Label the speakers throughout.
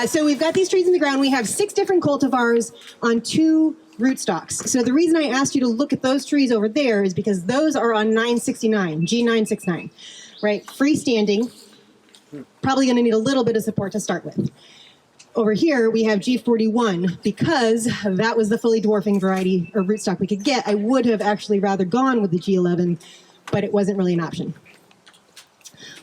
Speaker 1: So we've got these trees in the ground. We have 6 different cultivars on 2 rootstocks. So the reason I asked you to look at those trees over there is because those are on 969, G969, right? Freestanding, probably going to need a little bit of support to start with. Over here, we have G41. Because that was the fully dwarfing variety or rootstock we could get, I would have actually rather gone with the G11, but it wasn't really an option.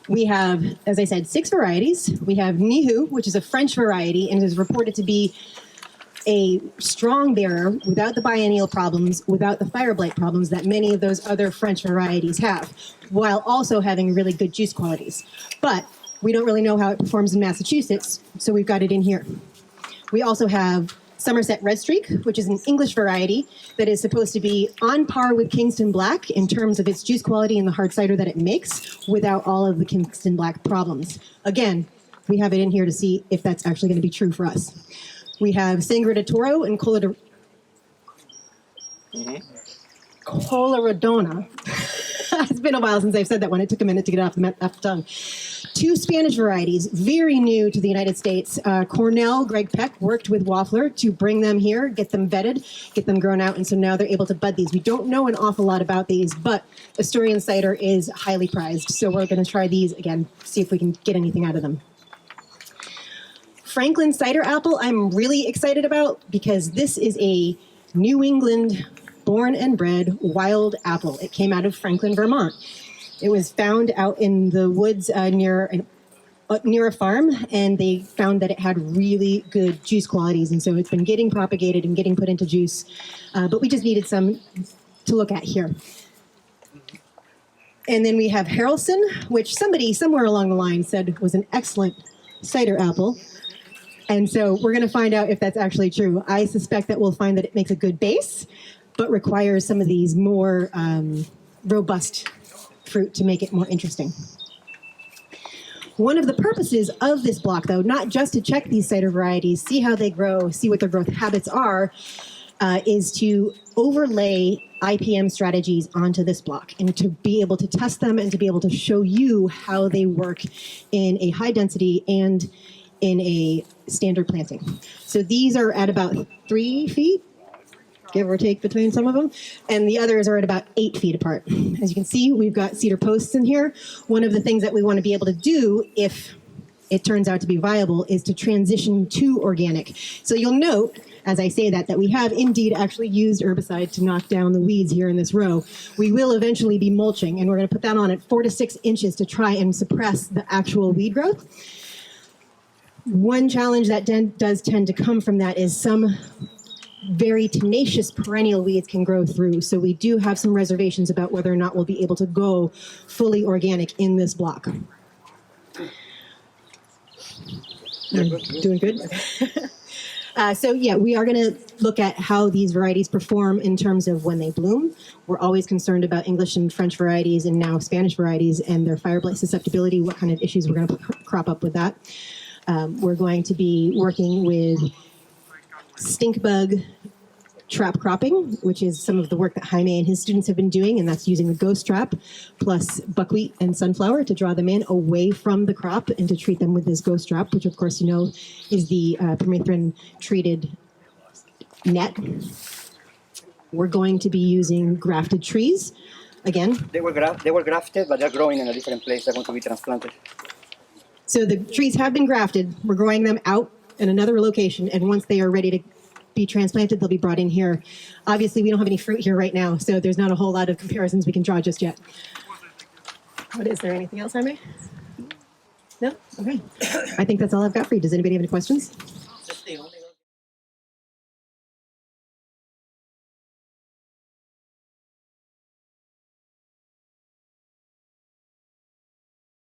Speaker 1: We have, as I said, 6 varieties. We have Nihu, which is a French variety and is reported to be a strong bearer without the biennial problems, without the fire blight problems that many of those other French varieties have, while also having really good juice qualities. But we don't really know how it performs in Massachusetts, so we've got it in here. We also have Somerset Red Streak, which is an English variety that is supposed to be on par with Kingston Black in terms of its juice quality and the hard cider that it makes without all of the Kingston Black problems. Again, we have it in here to see if that's actually going to be true for us. We have Sangre de Toro and Coloradona. It's been a while since I've said that one. It took a minute to get off the tongue. 2 Spanish varieties, very new to the United States. Cornell, Greg Peck, worked with Waffler to bring them here, get them vetted, get them grown out, and so now they're able to bud these. We don't know an awful lot about these, but Asturian cider is highly prized, so we're going to try these again, see if we can get anything out of them. Franklin cider apple I'm really excited about because this is a New England born and bred wild apple. It came out of Franklin, Vermont. It was found out in the woods near a farm, and they found that it had really good juice qualities, and so it's been getting propagated and getting put into juice, but we just needed some to look at here. And then we have Harrelson, which somebody somewhere along the line said was an excellent cider apple. And so we're going to find out if that's actually true. I suspect that we'll find that it makes a good base, but requires some of these more robust fruit to make it more interesting. One of the purposes of this block, though, not just to check these cider varieties, see how they grow, see what their growth habits are, is to overlay IPM strategies onto this block and to be able to test them and to be able to show you how they work in a high density and in a standard planting. So these are at about 3 feet, give or take between some of them, and the others are at about 8 feet apart. As you can see, we've got cedar posts in here. One of the things that we want to be able to do, if it turns out to be viable, is to transition to organic. So you'll note, as I say that we have indeed actually used herbicide to knock down the weeds here in this row. We will eventually be mulching, and we're going to put that on at 4 to 6 inches to try and suppress the actual weed growth. One challenge that does tend to come from that is some very tenacious perennial weeds can grow through. So we do have some reservations about whether or not we'll be able to go fully organic in this block. Doing good? So yeah, we are going to look at how these varieties perform in terms of when they bloom. We're always concerned about English and French varieties and now Spanish varieties and their fire blight susceptibility, what kind of issues we're going to crop up with that. We're going to be working with stink bug trap cropping, which is some of the work that Jaime and his students have been doing, and that's using the ghost trap plus buckwheat and sunflower to draw them in away from the crop and to treat them with this ghost trap, which of course you know is the permethrin treated net. We're going to be using grafted trees. Again,
Speaker 2: they were grafted, but they're growing in a different place. They're going to be transplanted.
Speaker 1: So the trees have been grafted. We're growing them out in another location, and once they are ready to be transplanted, they'll be brought in here. Obviously, we don't have any fruit here right now, so there's not a whole lot of comparisons we can draw just yet. What is there anything else, Jaime? No? Okay. I think that's all I've got for you. Does anybody have any questions?